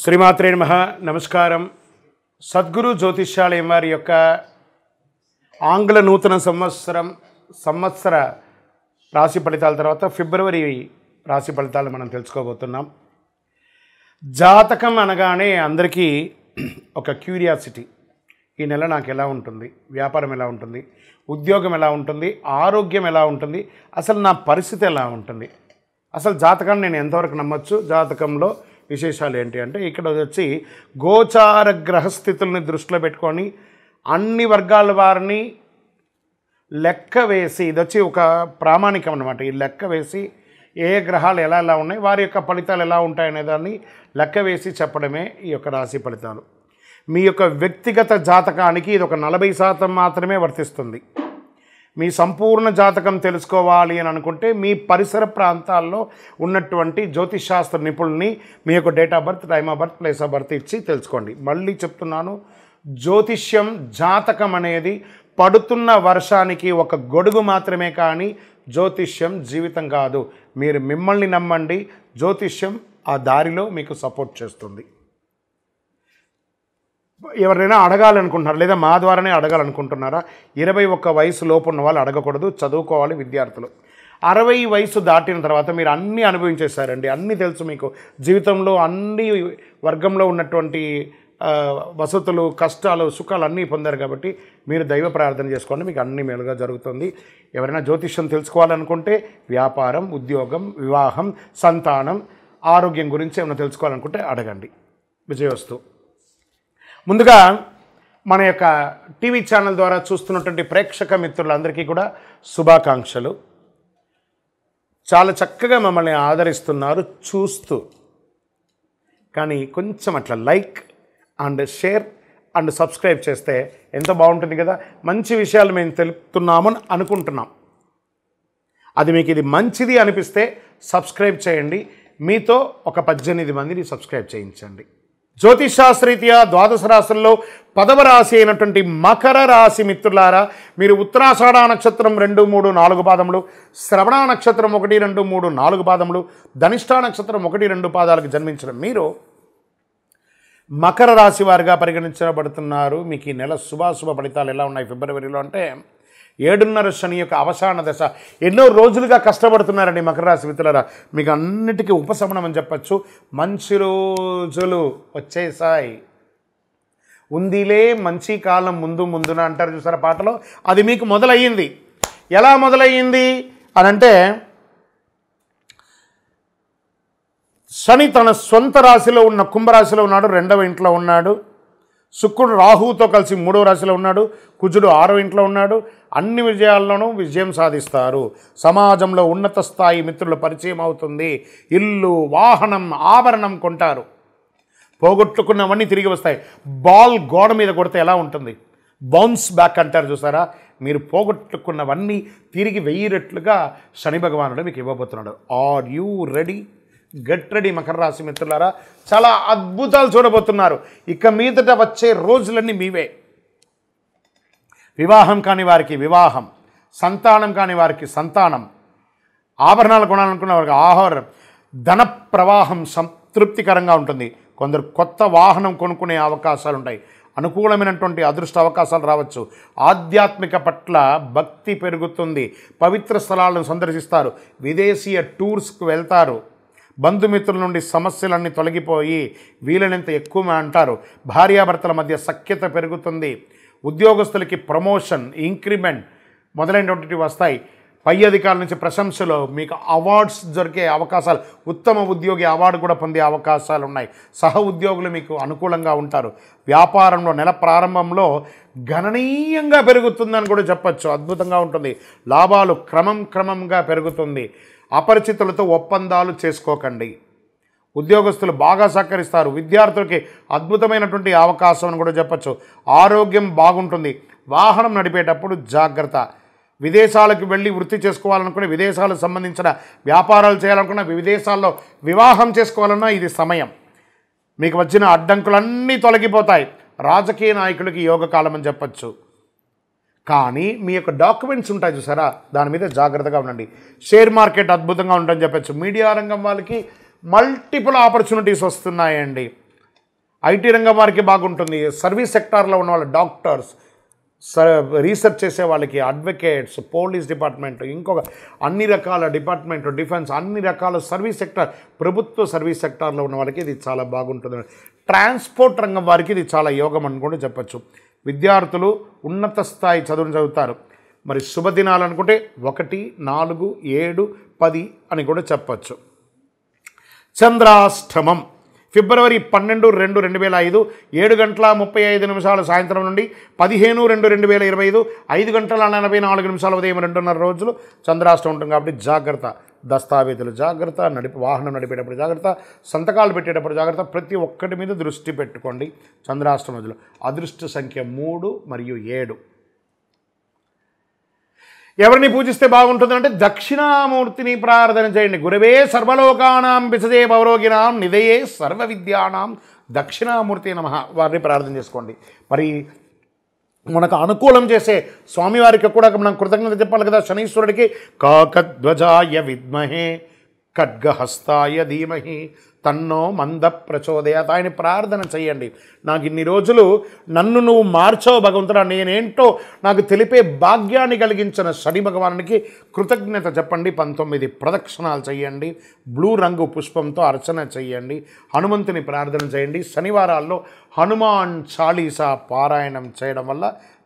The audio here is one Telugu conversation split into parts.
శ్రీమాత్రే నమః. నమస్కారం. సద్గురు జ్యోతిష్యాలయం వారి యొక్క ఆంగ్ల నూతన సంవత్సర రాశి ఫలితాల తర్వాత ఫిబ్రవరి రాశి ఫలితాలు మనం తెలుసుకోబోతున్నాం. జాతకం అనగానే అందరికీ ఒక క్యూరియాసిటీ. ఈ నెల నాకు ఎలా ఉంటుంది, వ్యాపారం ఎలా ఉంటుంది, ఉద్యోగం ఎలా ఉంటుంది, ఆరోగ్యం ఎలా ఉంటుంది, అసలు నా పరిస్థితి ఎలా ఉంటుంది, అసలు జాతకాన్ని నేను ఎంతవరకు నమ్మొచ్చు, జాతకంలో విశేషాలు ఏంటి అంటే ఇక్కడ వచ్చి గోచార గ్రహస్థితుల్ని దృష్టిలో పెట్టుకొని అన్ని వర్గాల వారిని లెక్క వేసి, ఇది వచ్చి ఒక ప్రామాణికం అన్నమాట. ఈ లెక్క వేసి ఏ గ్రహాలు ఎలా ఎలా ఉన్నాయి, వారి యొక్క ఫలితాలు ఎలా ఉంటాయనే దాన్ని లెక్క వేసి చెప్పడమే ఈ యొక్క రాశి ఫలితాలు. మీ యొక్క వ్యక్తిగత జాతకానికి ఇది ఒక 40% మాత్రమే వర్తిస్తుంది. మీ సంపూర్ణ జాతకం తెలుసుకోవాలి అని అనుకుంటే మీ పరిసర ప్రాంతాల్లో ఉన్నటువంటి జ్యోతిషాస్త్ర నిపుణుల్ని మీ యొక్క date of birth, time of birth, place of birth ఇచ్చి తెలుసుకోండి. మళ్ళీ చెప్తున్నాను, జ్యోతిష్యం జాతకం అనేది పడుతున్న వర్షానికి ఒక గొడుగు మాత్రమే, కానీ జ్యోతిష్యం జీవితం కాదు. మీరు మిమ్మల్ని నమ్మండి, జ్యోతిష్యం ఆ దారిలో మీకు సపోర్ట్ చేస్తుంది. ఎవరైనా అడగాలనుకుంటున్నారు లేదా మా ద్వారానే అడగాలనుకుంటున్నారా? 21 వయసు లోపు ఉన్న వాళ్ళు అడగకూడదు, చదువుకోవాలి విద్యార్థులు. 60 వయసు దాటిన తర్వాత మీరు అన్నీ అనుభవించేశారండి, అన్నీ తెలుసు మీకు. జీవితంలో అన్ని వర్గంలో ఉన్నటువంటి వసతులు, కష్టాలు, సుఖాలు అన్నీ పొందారు కాబట్టి మీరు దైవ ప్రార్థన చేసుకోండి, మీకు అన్ని మేలుగా జరుగుతుంది. ఎవరైనా జ్యోతిష్యం తెలుసుకోవాలనుకుంటే వ్యాపారం, ఉద్యోగం, వివాహం, సంతానం, ఆరోగ్యం గురించి ఏమైనా తెలుసుకోవాలనుకుంటే అడగండి. విజయోస్తు. ముందుగా మన యొక్క టీవీ ఛానల్ ద్వారా చూస్తున్నటువంటి ప్రేక్షక మిత్రులందరికీ కూడా శుభాకాంక్షలు. చాలా చక్కగా మమ్మల్ని ఆదరిస్తున్నారు చూస్తూ, కానీ కొంచెం అట్లా like and share and subscribe చేస్తే ఎంతో బాగుంటుంది కదా. మంచి విషయాలు మేము తెలుపుతున్నామని అనుకుంటున్నాం. అది మీకు ఇది మంచిది అనిపిస్తే సబ్స్క్రైబ్ చేయండి. మీతో ఒక 18 మందిని సబ్స్క్రైబ్ చేయించండి. జ్యోతిషాస్త్రరీత్యా ద్వాదశ రాశుల్లో 10వ రాశి అయినటువంటి మకర రాశి మిత్రులారా, మీరు ఉత్తరాషాఢ నక్షత్రం 2, 3, 4 పాదములు, శ్రవణ నక్షత్రం 1, 2, 3, 4 పాదములు, ధనిష్ఠా నక్షత్రం 1, 2 పాదాలకు జన్మించిన మీరు మకర రాశి వారిగా పరిగణించబడుతున్నారు. మీకు ఈ నెల శుభాశుభ ఫలితాలు ఎలా ఉన్నాయి ఫిబ్రవరిలో అంటే 7.5 శని యొక్క అవసాన దశ. ఎన్నో రోజులుగా కష్టపడుతున్నారండి మకర రాశి మిత్రులారా, మీకు అన్నిటికీ ఉపశమనం అని చెప్పచ్చు. మంచి రోజులు వచ్చేసాయి, ఉందిలే మంచి కాలం ముందు ముందున అంటారు చూసారా పాటలో, అది మీకు మొదలయ్యింది. ఎలా మొదలయ్యింది అని అంటే, శని తన సొంత రాశిలో ఉన్న కుంభరాశిలో ఉన్నాడు, 2వ ఇంట్లో ఉన్నాడు. శుక్రుడు రాహువుతో కలిసి 3వ రాశిలో ఉన్నాడు. కుజుడు 6వ ఇంట్లో ఉన్నాడు. అన్ని విజయాల్లోనూ విజయం సాధిస్తారు. సమాజంలో ఉన్నత స్థాయి మిత్రుల పరిచయం అవుతుంది. ఇల్లు, వాహనం, ఆభరణం కొంటారు. పోగొట్టుకున్నవన్నీ తిరిగి వస్తాయి. బాల్ గోడ మీద కొడితే ఎలా ఉంటుంది, బౌన్స్ బ్యాక్ అంటారు చూసారా. మీరు పోగొట్టుకున్నవన్నీ తిరిగి 1000 రెట్లుగా శని భగవానుడు మీకు ఇవ్వబోతున్నాడు. Are you ready? Get ready మకర రాశి మిత్రులారా. చాలా అద్భుతాలు చూడబోతున్నారు. ఇక మీదట వచ్చే రోజులన్నీ మీవే. వివాహం కాని వారికి వివాహం, సంతానం కాని వారికి సంతానం, ఆభరణాలు కొనాలనుకున్న వారికి ఆహారం, ధన ప్రవాహం సంతృప్తికరంగా ఉంటుంది. కొందరు కొత్త వాహనం కొనుక్కునే అవకాశాలు ఉంటాయి. అనుకూలమైనటువంటి అదృష్ట అవకాశాలు రావచ్చు. ఆధ్యాత్మిక పట్ల భక్తి పెరుగుతుంది. పవిత్ర స్థలాలను సందర్శిస్తారు. విదేశీయ టూర్స్కు వెళ్తారు. బంధుమిత్రుల నుండి సమస్యలన్నీ తొలగిపోయి వీలైనంత ఎక్కువ అంటారు. భార్యాభర్తల మధ్య సఖ్యత పెరుగుతుంది. ఉద్యోగస్తులకి ప్రమోషన్, ఇంక్రిమెంట్ మొదలైనటువంటి వస్తాయి. పై అధికారుల నుంచి ప్రశంసలు, మీకు అవార్డ్స్ దొరికే అవకాశాలు, ఉత్తమ ఉద్యోగి అవార్డు కూడా పొందే అవకాశాలు ఉన్నాయి. సహ ఉద్యోగులు మీకు అనుకూలంగా ఉంటారు. వ్యాపారంలో నెల ప్రారంభంలో గణనీయంగా పెరుగుతుందని కూడా చెప్పచ్చు. అద్భుతంగా ఉంటుంది. లాభాలు క్రమంగా పెరుగుతుంది. అపరిచితులతో ఒప్పందాలు చేసుకోకండి. ఉద్యోగస్తులు బాగా సహకరిస్తారు. విద్యార్థులకి అద్భుతమైనటువంటి అవకాశం అని కూడా చెప్పచ్చు. ఆరోగ్యం బాగుంటుంది. వాహనం నడిపేటప్పుడు జాగ్రత్త. విదేశాలకు వెళ్ళి వృత్తి చేసుకోవాలనుకునే, విదేశాలకు సంబంధించిన వ్యాపారాలు చేయాలనుకున్న, విదేశాల్లో వివాహం చేసుకోవాలన్నా ఇది సమయం. మీకు వచ్చిన అడ్డంకులన్నీ తొలగిపోతాయి. రాజకీయ నాయకులకి యోగకాలం అని చెప్పచ్చు. కానీ మీ యొక్క డాక్యుమెంట్స్ ఉంటాయి చూసారా, దాని మీద జాగ్రత్తగా ఉండండి. షేర్ మార్కెట్ అద్భుతంగా ఉంటుందని చెప్పచ్చు. మీడియా రంగం వాళ్ళకి మల్టిపుల్ ఆపర్చునిటీస్ వస్తున్నాయండి. ఐటీ రంగం వారికి బాగుంటుంది. సర్వీస్ సెక్టార్లో ఉన్న వాళ్ళ డాక్టర్స్, రీసెర్చ్ చేసే వాళ్ళకి, అడ్వకేట్స్, పోలీస్ డిపార్ట్మెంట్, ఇంకొక అన్ని రకాల డిపార్ట్మెంట్, డిఫెన్స్, అన్ని రకాల సర్వీస్ సెక్టార్, ప్రభుత్వ సర్వీస్ సెక్టార్లో ఉన్న వాళ్ళకి ఇది చాలా బాగుంటుంది. ట్రాన్స్పోర్ట్ రంగం వారికి ఇది చాలా యోగం అని కూడా చెప్పచ్చు. విద్యార్థులు ఉన్నత స్థాయి చదువును చదువుతారు. మరి శుభదినాలు అనుకుంటే 1, 4, 7, 10 అని కూడా చెప్పచ్చు. చంద్రాష్టమం ఫిబ్రవరి 12, 2, 2005 7:35 సాయంత్రం నుండి 15, 2, 2025 5:44 ఉదయం 2:30 రోజులు చంద్రాష్టమం ఉంటుంది. కాబట్టి జాగ్రత్త, దస్తావేజులు జాగ్రత్త, వాహనం నడిపేటప్పుడు జాగ్రత్త, సంతకాలు పెట్టేటప్పుడు జాగ్రత్త, ప్రతి ఒక్కటి మీద దృష్టి పెట్టుకోండి. చంద్రాష్టమం రోజులు అదృష్ట సంఖ్య 3 మరియు 7. ఎవరిని పూజిస్తే బాగుంటుందంటే దక్షిణామూర్తిని ప్రార్థన చేయండి. గురవే సర్వలోకానాం విసజే పౌరోగినాం నిధయే సర్వ విద్యానాం దక్షిణామూర్తి నమః, వారిని ప్రార్థన చేసుకోండి. మరి మనకు అనుకూలం చేసే స్వామివారికి కూడా మనం కృతజ్ఞత చెప్పాలి కదా. శనీశ్వరుడికి కాకధ్వజాయ విద్మహే ఖడ్గహస్తాయ ధీమహి తన్నో మంద ప్రచోదయాత్, ఆయన ప్రార్థన చేయండి. నాకు ఇన్ని రోజులు నన్ను నువ్వు మార్చావు భగవంతుడా, నేనేంటో నాకు తెలిపే భాగ్యాన్ని కలిగించిన శని భగవానునికి కృతజ్ఞత చెప్పండి. 19 ప్రదక్షిణాలు చేయండి. బ్లూ రంగు పుష్పంతో అర్చన చేయండి. హనుమంతుని ప్రార్థన చేయండి. శనివారాల్లో హనుమాన్ చాలీసా పారాయణం చేయడం వల్ల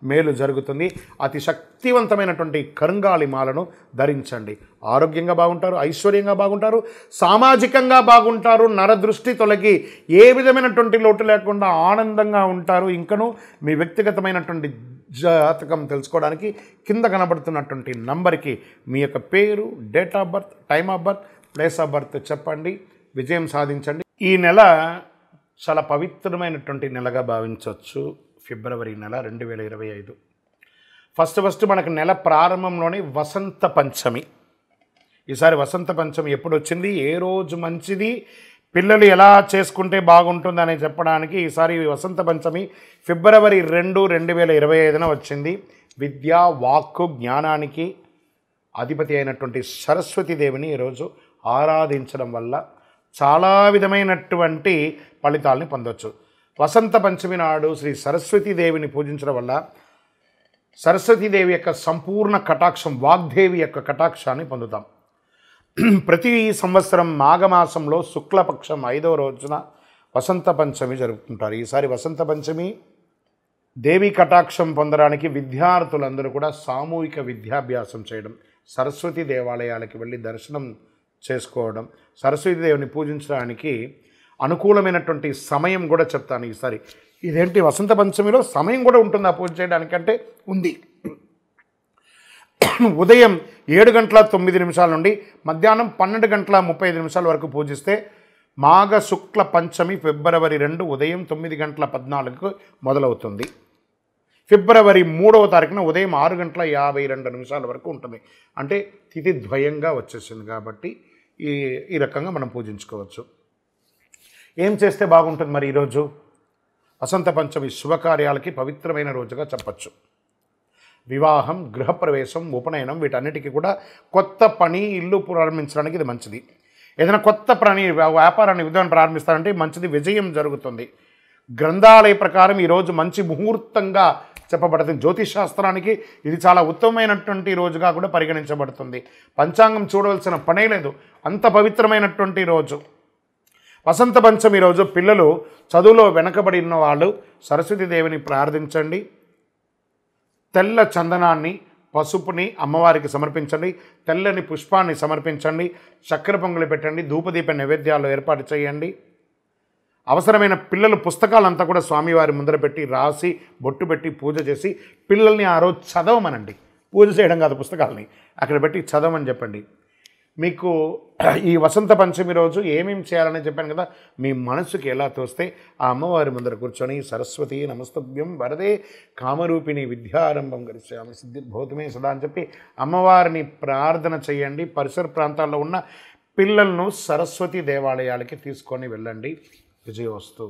మేలు జరుగుతుంది. అతి శక్తివంతమైనటువంటి కరుంగాలి మాలను ధరించండి. ఆరోగ్యంగా బాగుంటారు, ఐశ్వర్యంగా బాగుంటారు, సామాజికంగా బాగుంటారు, నరదృష్టి తొలగి ఏ విధమైనటువంటి లోటు లేకుండా ఆనందంగా ఉంటారు. ఇంకనూ మీ వ్యక్తిగతమైనటువంటి జాతకం తెలుసుకోవడానికి కింద కనబడుతున్నటువంటి నంబర్కి మీ యొక్క పేరు, date of birth, time of birth, place of birth చెప్పండి. విజయం సాధించండి. ఈ నెల చాలా పవిత్రమైనటువంటి నెలగా భావించవచ్చు. ఫిబ్రవరి నెల 2025. ఫస్ట్ మనకు నెల ప్రారంభంలోనే వసంత పంచమి. ఈసారి వసంత పంచమి ఎప్పుడు వచ్చింది, ఏ రోజు మంచిది, పిల్లలు ఎలా చేసుకుంటే బాగుంటుందని చెప్పడానికి ఈసారి వసంత పంచమి ఫిబ్రవరి 2, 2025 వచ్చింది. విద్య, వాక్కు, జ్ఞానానికి అధిపతి అయినటువంటి సరస్వతీదేవిని ఈరోజు ఆరాధించడం వల్ల చాలా విధమైనటువంటి ఫలితాలని పొందవచ్చు. వసంత పంచమి నాడు శ్రీ సరస్వతీదేవిని పూజించడం వల్ల సరస్వతీదేవి యొక్క సంపూర్ణ కటాక్షం, వాగ్దేవి యొక్క కటాక్షాన్ని పొందుతాం. ప్రతి సంవత్సరం మాఘమాసంలో శుక్లపక్షం 5వ రోజున వసంత పంచమి జరుపుకుంటారు. ఈసారి వసంత పంచమి దేవి కటాక్షం పొందడానికి విద్యార్థులందరూ కూడా సామూహిక విద్యాభ్యాసం చేయడం, సరస్వతి దేవాలయాలకి వెళ్ళి దర్శనం చేసుకోవడం, సరస్వతీదేవిని పూజించడానికి అనుకూలమైనటువంటి సమయం కూడా చెప్తాను. ఈసారి ఇదేంటి వసంత పంచమిలో సమయం కూడా ఉంటుంది ఆ పూజ చేయడానికంటే ఉంది. ఉదయం 7:09 నుండి మధ్యాహ్నం 12:35 వరకు పూజిస్తే మాఘ శుక్ల పంచమి ఫిబ్రవరి 2 ఉదయం 9:14 మొదలవుతుంది. ఫిబ్రవరి 3వ తారీఖున ఉదయం 6:52 వరకు ఉంటుంది. అంటే తిథి ద్వయంగా వచ్చేసింది కాబట్టి ఈ రకంగా మనం పూజించుకోవచ్చు. ఏం చేస్తే బాగుంటుంది మరి ఈరోజు? వసంత పంచమి శుభకార్యాలకి పవిత్రమైన రోజుగా చెప్పచ్చు. వివాహం, గృహప్రవేశం, ఉపనయనం వీటన్నిటికీ కూడా కొత్త పని, ఇల్లు ప్రారంభించడానికి ఇది మంచిది. ఏదైనా కొత్త పని, వ్యాపారాన్ని, ఉద్యోగం ప్రారంభిస్తారంటే మంచిది, విజయం జరుగుతుంది. గ్రంథాలయ ప్రకారం ఈరోజు మంచి ముహూర్తంగా చెప్పబడుతుంది. జ్యోతిష్ శాస్త్రానికి ఇది చాలా ఉత్తమమైనటువంటి రోజుగా కూడా పరిగణించబడుతుంది. పంచాంగం చూడవలసిన పనే లేదు, అంత పవిత్రమైనటువంటి రోజు. వసంత పంచమి రోజు పిల్లలు చదువులో వెనకబడి ఉన్న వాళ్ళు సరస్వతీదేవిని ప్రార్థించండి. తెల్ల చందనాన్ని, పసుపుని అమ్మవారికి సమర్పించండి. తెల్లని పుష్పాన్ని సమర్పించండి. చక్కెర పొంగులు పెట్టండి. ధూపదీప నైవేద్యాలు ఏర్పాటు చేయండి. అవసరమైన పిల్లలు పుస్తకాలంతా కూడా స్వామివారి ముందర పెట్టి రాసి బొట్టు పెట్టి పూజ చేసి పిల్లల్ని ఆ రోజు చదవమనండి. పూజ చేయడం కాదు, పుస్తకాలని అక్కడ పెట్టి చదవమని చెప్పండి. మీకు ఈ వసంత పంచమి రోజు ఏమేమి చేయాలని చెప్పాను కదా, మీ మనసుకి ఎలా తోస్తే ఆ అమ్మవారి ముందర కూర్చొని సరస్వతి నమస్తభ్యం వరదే కామరూపిణి విద్యారంభం గరిష్యామి సిద్ధిర్భూతమే సదా అని చెప్పి అమ్మవారిని ప్రార్థన చేయండి. పరిసర ప్రాంతాల్లో ఉన్న పిల్లలను సరస్వతి దేవాలయాలకి తీసుకొని వెళ్ళండి. విజయోస్తు.